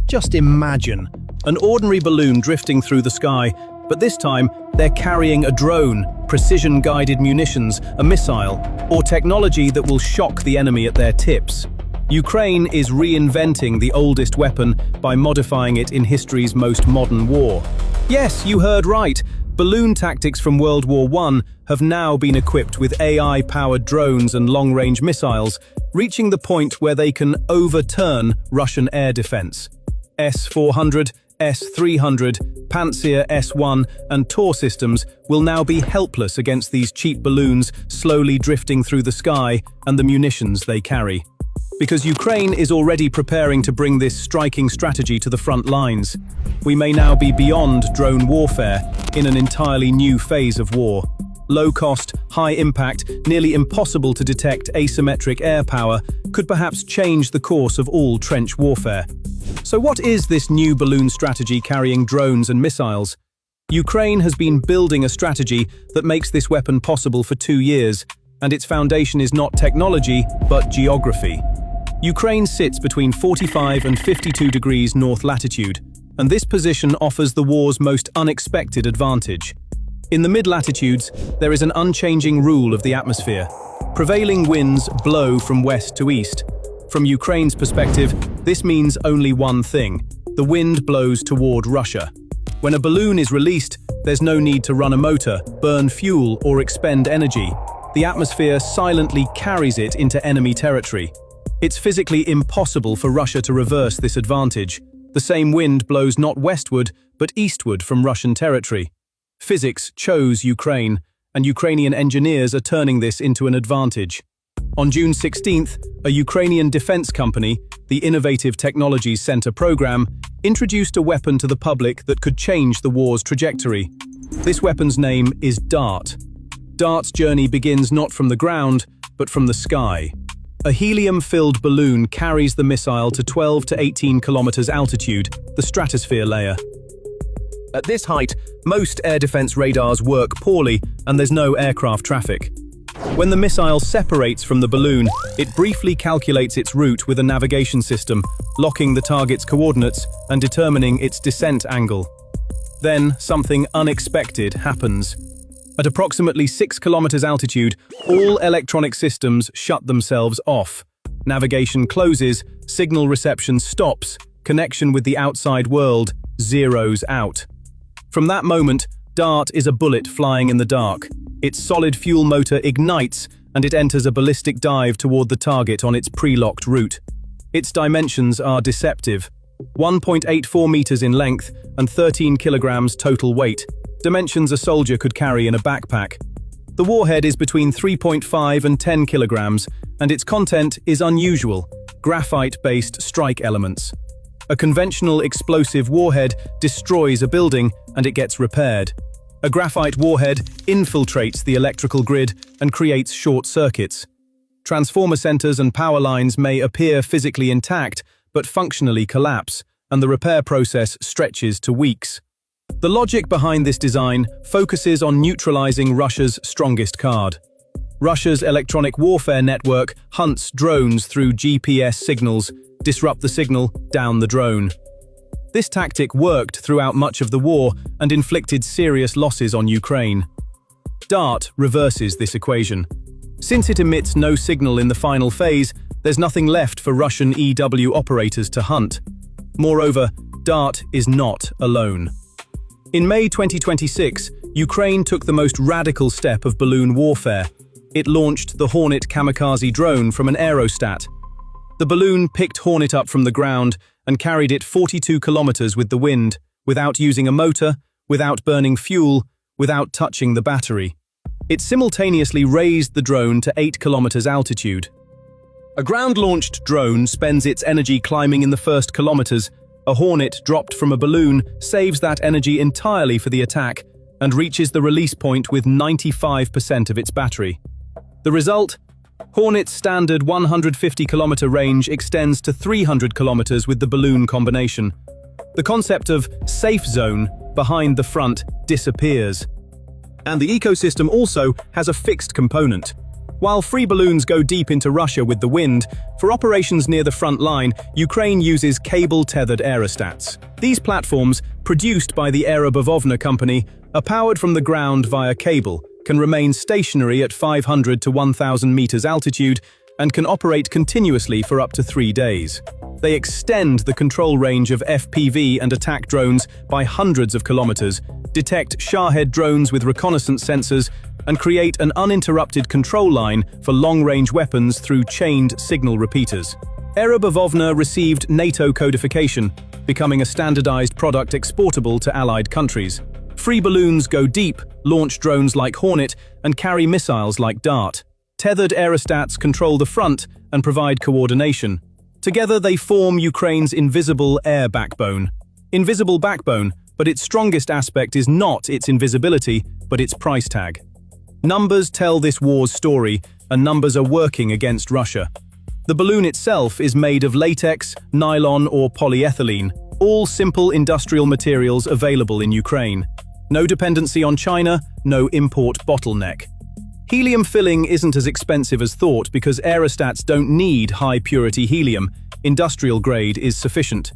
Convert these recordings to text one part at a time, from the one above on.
Just imagine, an ordinary balloon drifting through the sky, but this time they're carrying a drone, precision-guided munitions, a missile, or technology that will shock the enemy at their tips. Ukraine is reinventing the oldest weapon by modifying it in history's most modern war. Yes, you heard right. Balloon tactics from World War I have now been equipped with AI-powered drones and long-range missiles, reaching the point where they can overturn Russian air defense. S-400, S-300, Pantsir S-1 and Tor systems will now be helpless against these cheap balloons slowly drifting through the sky and the munitions they carry. Because Ukraine is already preparing to bring this striking strategy to the front lines, we may now be beyond drone warfare in an entirely new phase of war. Low-cost, high-impact, nearly impossible to detect asymmetric air power could perhaps change the course of all trench warfare. So what is this new balloon strategy carrying drones and missiles? Ukraine has been building a strategy that makes this weapon possible for 2 years, and its foundation is not technology, but geography. Ukraine sits between 45 and 52 degrees north latitude, and this position offers the war's most unexpected advantage. In the mid-latitudes, there is an unchanging rule of the atmosphere. Prevailing winds blow from west to east. From Ukraine's perspective, this means only one thing: the wind blows toward Russia. When a balloon is released, there's no need to run a motor, burn fuel, or expend energy. The atmosphere silently carries it into enemy territory. It's physically impossible for Russia to reverse this advantage. The same wind blows not westward, but eastward from Russian territory. Physics chose Ukraine, and Ukrainian engineers are turning this into an advantage. On June 16th, a Ukrainian defense company, the Innovative Technologies Center program, introduced a weapon to the public that could change the war's trajectory. This weapon's name is DART. DART's journey begins not from the ground, but from the sky. A helium-filled balloon carries the missile to 12 to 18 kilometers altitude, the stratosphere layer. At this height, most air defense radars work poorly and there's no aircraft traffic. When the missile separates from the balloon, it briefly calculates its route with a navigation system, locking the target's coordinates and determining its descent angle. Then, something unexpected happens. At approximately 6 kilometers altitude, all electronic systems shut themselves off. Navigation closes, signal reception stops, connection with the outside world zeroes out. From that moment, DART is a bullet flying in the dark. Its solid fuel motor ignites and it enters a ballistic dive toward the target on its pre-locked route. Its dimensions are deceptive: 1.84 meters in length and 13 kilograms total weight, dimensions a soldier could carry in a backpack. The warhead is between 3.5 and 10 kilograms, and its content is unusual: graphite-based strike elements. A conventional explosive warhead destroys a building and it gets repaired. A graphite warhead infiltrates the electrical grid and creates short circuits. Transformer centers and power lines may appear physically intact, but functionally collapse, and the repair process stretches to weeks. The logic behind this design focuses on neutralizing Russia's strongest card. Russia's electronic warfare network hunts drones through GPS signals, disrupt the signal, down the drone. This tactic worked throughout much of the war and inflicted serious losses on Ukraine. DART reverses this equation. Since it emits no signal in the final phase, there's nothing left for Russian EW operators to hunt. Moreover, DART is not alone. In May 2026, Ukraine took the most radical step of balloon warfare. It launched the Hornet kamikaze drone from an aerostat. The balloon picked Hornet up from the ground and carried it 42 kilometers with the wind, without using a motor, without burning fuel, without touching the battery. It simultaneously raised the drone to 8 kilometers altitude. A ground-launched drone spends its energy climbing in the first kilometers. A Hornet dropped from a balloon saves that energy entirely for the attack and reaches the release point with 95% of its battery. The result? Hornet's standard 150-kilometer range extends to 300 kilometers with the balloon combination. The concept of safe zone behind the front disappears. And the ecosystem also has a fixed component. While free balloons go deep into Russia with the wind, for operations near the front line, Ukraine uses cable-tethered aerostats. These platforms, produced by the Aerobavovna company, are powered from the ground via cable, can remain stationary at 500 to 1,000 meters altitude, and can operate continuously for up to 3 days. They extend the control range of FPV and attack drones by hundreds of kilometers, detect Shahed drones with reconnaissance sensors, and create an uninterrupted control line for long-range weapons through chained signal repeaters. Aerobavovna received NATO codification, becoming a standardized product exportable to allied countries. Free balloons go deep, launch drones like Hornet, and carry missiles like Dart. Tethered aerostats control the front and provide coordination. Together they form Ukraine's invisible air backbone. Invisible backbone, but its strongest aspect is not its invisibility, but its price tag. Numbers tell this war's story, and numbers are working against Russia. The balloon itself is made of latex, nylon, or polyethylene, all simple industrial materials available in Ukraine. No dependency on China, no import bottleneck. Helium filling isn't as expensive as thought because aerostats don't need high-purity helium. Industrial grade is sufficient.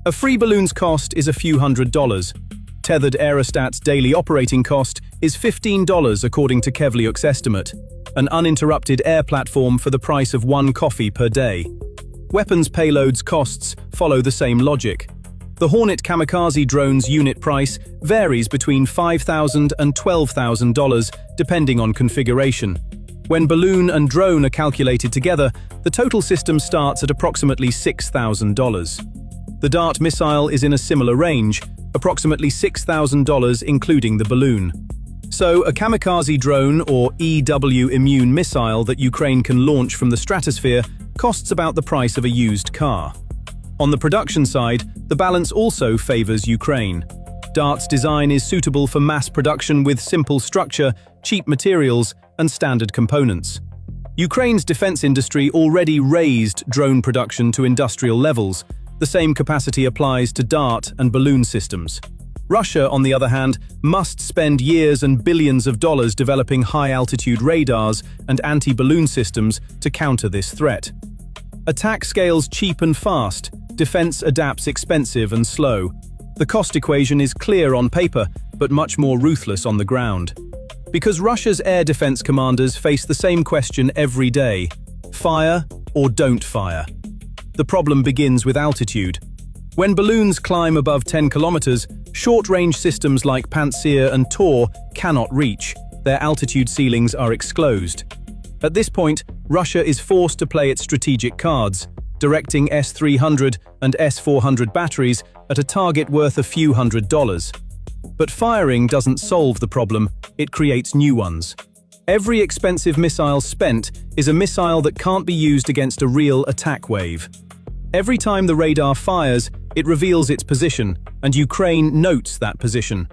A free balloon's cost is a few $100s. Tethered aerostat's daily operating cost is $15 according to Kevliuk's estimate, an uninterrupted air platform for the price of 1 coffee per day. Weapons payloads costs follow the same logic. The Hornet kamikaze drone's unit price varies between $5,000 and $12,000 depending on configuration. When balloon and drone are calculated together, the total system starts at approximately $6,000. The Dart missile is in a similar range, approximately $6,000 including the balloon. So, a kamikaze drone or EW immune missile that Ukraine can launch from the stratosphere costs about the price of a used car. On the production side, the balance also favors Ukraine. Dart's design is suitable for mass production with simple structure, cheap materials, and standard components. Ukraine's defense industry already raised drone production to industrial levels. The same capacity applies to Dart and balloon systems. Russia, on the other hand, must spend years and billions of dollars developing high-altitude radars and anti-balloon systems to counter this threat. Attack scales cheap and fast, defense adapts expensive and slow. The cost equation is clear on paper, but much more ruthless on the ground. Because Russia's air defense commanders face the same question every day: fire or don't fire. The problem begins with altitude. When balloons climb above 10 kilometers, short-range systems like Pantsir and Tor cannot reach. Their altitude ceilings are exclosed. At this point, Russia is forced to play its strategic cards, directing S-300 and S-400 batteries at a target worth a few $100s. But firing doesn't solve the problem, it creates new ones. Every expensive missile spent is a missile that can't be used against a real attack wave. Every time the radar fires, it reveals its position, and Ukraine notes that position.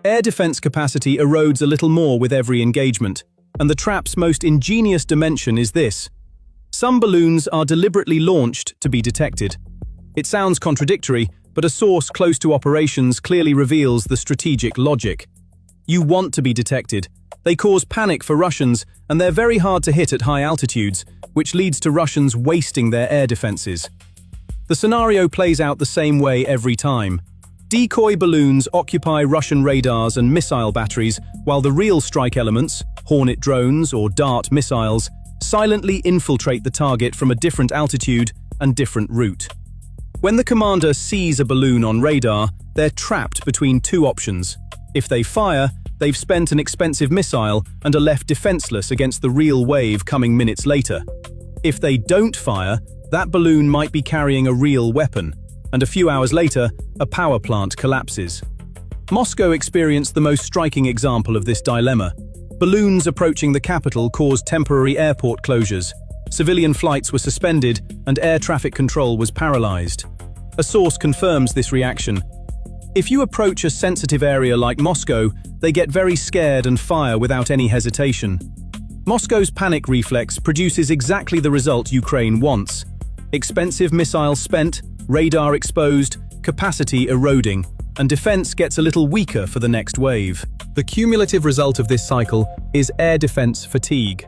Air defense capacity erodes a little more with every engagement, and the trap's most ingenious dimension is this: some balloons are deliberately launched to be detected. It sounds contradictory, but a source close to operations clearly reveals the strategic logic. You want to be detected. They cause panic for Russians, and they're very hard to hit at high altitudes, which leads to Russians wasting their air defenses. The scenario plays out the same way every time. Decoy balloons occupy Russian radars and missile batteries, while the real strike elements, Hornet drones or Dart missiles, silently infiltrate the target from a different altitude and different route. When the commander sees a balloon on radar, they're trapped between two options. If they fire, they've spent an expensive missile and are left defenseless against the real wave coming minutes later. If they don't fire, that balloon might be carrying a real weapon, and a few hours later, a power plant collapses. Moscow experienced the most striking example of this dilemma. Balloons approaching the capital caused temporary airport closures. Civilian flights were suspended, and air traffic control was paralyzed. A source confirms this reaction. If you approach a sensitive area like Moscow, they get very scared and fire without any hesitation. Moscow's panic reflex produces exactly the result Ukraine wants. Expensive missiles spent, radar exposed, capacity eroding, and defense gets a little weaker for the next wave. The cumulative result of this cycle is air defense fatigue.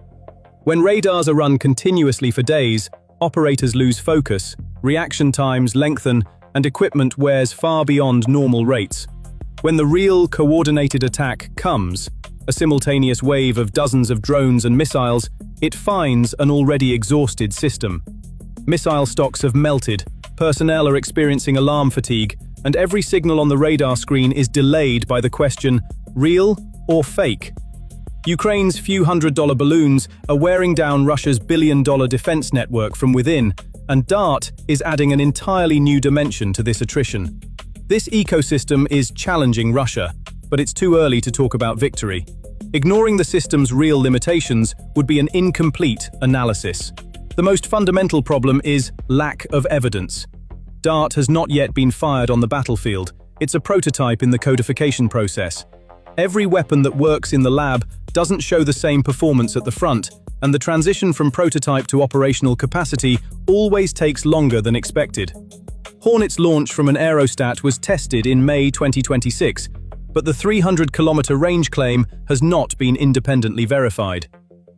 When radars are run continuously for days, operators lose focus, reaction times lengthen, and equipment wears far beyond normal rates. When the real coordinated attack comes, a simultaneous wave of dozens of drones and missiles, it finds an already exhausted system. Missile stocks have melted, personnel are experiencing alarm fatigue, and every signal on the radar screen is delayed by the question, real or fake? Ukraine's few $100 balloons are wearing down Russia's billion-dollar defense network from within, and DART is adding an entirely new dimension to this attrition. This ecosystem is challenging Russia, but it's too early to talk about victory. Ignoring the system's real limitations would be an incomplete analysis. The most fundamental problem is lack of evidence. DART has not yet been fired on the battlefield. It's a prototype in the codification process. Every weapon that works in the lab doesn't show the same performance at the front, and the transition from prototype to operational capacity always takes longer than expected. Hornet's launch from an aerostat was tested in May 2026, but the 300-kilometer range claim has not been independently verified.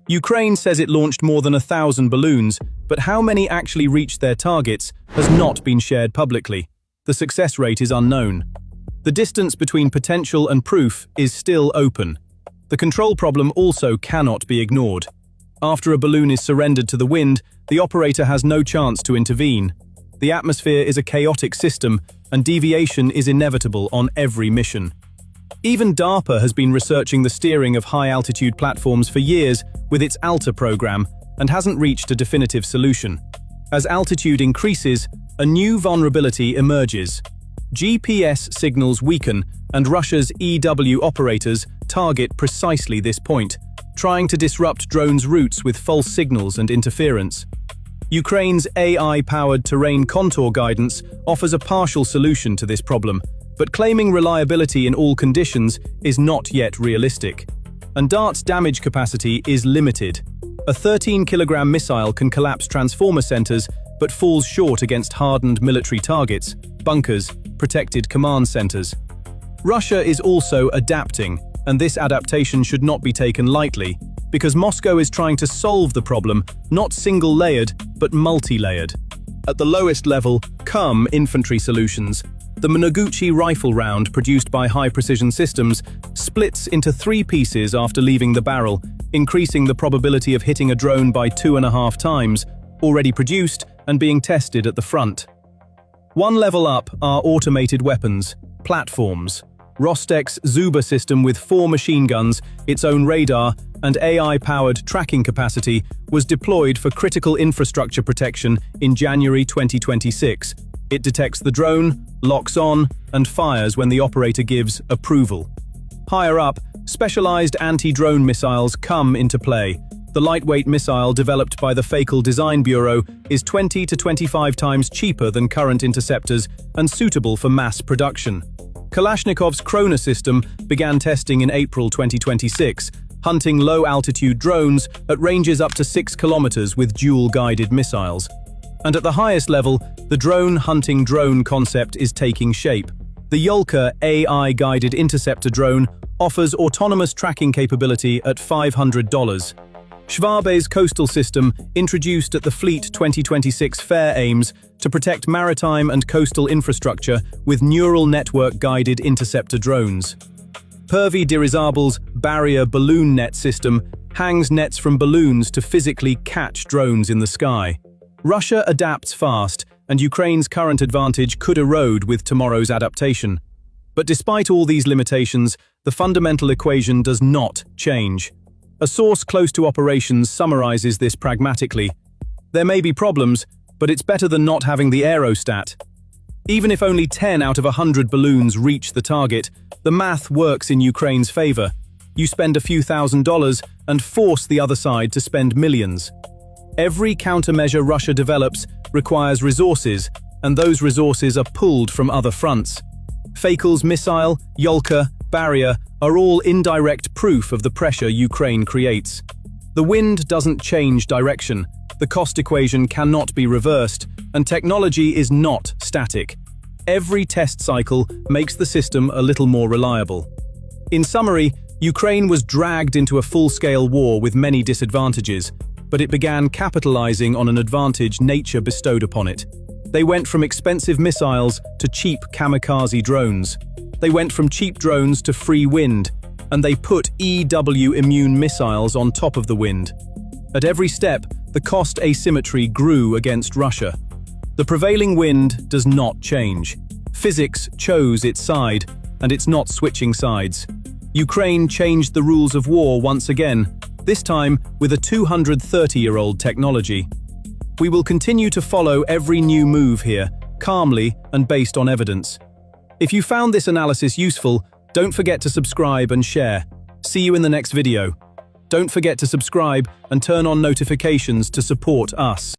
Ukraine says it launched more than 1,000 balloons, but how many actually reached their targets has not been shared publicly. The success rate is unknown. The distance between potential and proof is still open. The control problem also cannot be ignored. After a balloon is surrendered to the wind, the operator has no chance to intervene. The atmosphere is a chaotic system, and deviation is inevitable on every mission. Even DARPA has been researching the steering of high-altitude platforms for years with its ALTA program and hasn't reached a definitive solution. As altitude increases, a new vulnerability emerges. GPS signals weaken, and Russia's EW operators target precisely this point, trying to disrupt drones' routes with false signals and interference. Ukraine's AI-powered terrain contour guidance offers a partial solution to this problem, but claiming reliability in all conditions is not yet realistic. And DART's damage capacity is limited. A 13-kilogram missile can collapse transformer centers, but falls short against hardened military targets, bunkers, protected command centers. Russia is also adapting, and this adaptation should not be taken lightly, because Moscow is trying to solve the problem, not single-layered, but multi-layered. At the lowest level come infantry solutions. The Noguchi rifle round, produced by High Precision Systems, splits into 3 pieces after leaving the barrel, increasing the probability of hitting a drone by 2.5 times, already produced and being tested at the front. One level up are automated weapons, platforms. Rostek's Zuba system with 4 machine guns, its own radar, and AI-powered tracking capacity was deployed for critical infrastructure protection in January 2026. It detects the drone, locks on, and fires when the operator gives approval. Higher up, specialized anti-drone missiles come into play. The lightweight missile developed by the Fakel Design Bureau is 20 to 25 times cheaper than current interceptors and suitable for mass production. Kalashnikov's Krona system began testing in April 2026, hunting low-altitude drones at ranges up to 6 kilometers with dual-guided missiles. And at the highest level, the drone-hunting drone concept is taking shape. The Yolka AI-guided interceptor drone offers autonomous tracking capability at $500. Schwabe's coastal system, introduced at the Fleet 2026 fair, aims to protect maritime and coastal infrastructure with neural network-guided interceptor drones. Pervy Dirizable's barrier balloon net system hangs nets from balloons to physically catch drones in the sky. Russia adapts fast, and Ukraine's current advantage could erode with tomorrow's adaptation. But despite all these limitations, the fundamental equation does not change. A source close to operations summarizes this pragmatically. There may be problems, but it's better than not having the aerostat. Even if only 10 out of 100 balloons reach the target, the math works in Ukraine's favor. You spend a few $1,000s and force the other side to spend millions. Every countermeasure Russia develops requires resources, and those resources are pulled from other fronts. Fakel's missile, Yolka, barrier are all indirect proof of the pressure Ukraine creates. The wind doesn't change direction, the cost equation cannot be reversed, and technology is not static. Every test cycle makes the system a little more reliable. In summary, Ukraine was dragged into a full-scale war with many disadvantages. but it began capitalizing on an advantage nature bestowed upon it. They went from expensive missiles to cheap kamikaze drones. They went from cheap drones to free wind, and they put EW immune missiles on top of the wind. At every step, the cost asymmetry grew against Russia. The prevailing wind does not change. Physics chose its side, and it's not switching sides. Ukraine changed the rules of war once again, this time with a 230-year-old technology. We will continue to follow every new move here, calmly and based on evidence. If you found this analysis useful, don't forget to subscribe and share. See you in the next video. Don't forget to subscribe and turn on notifications to support us.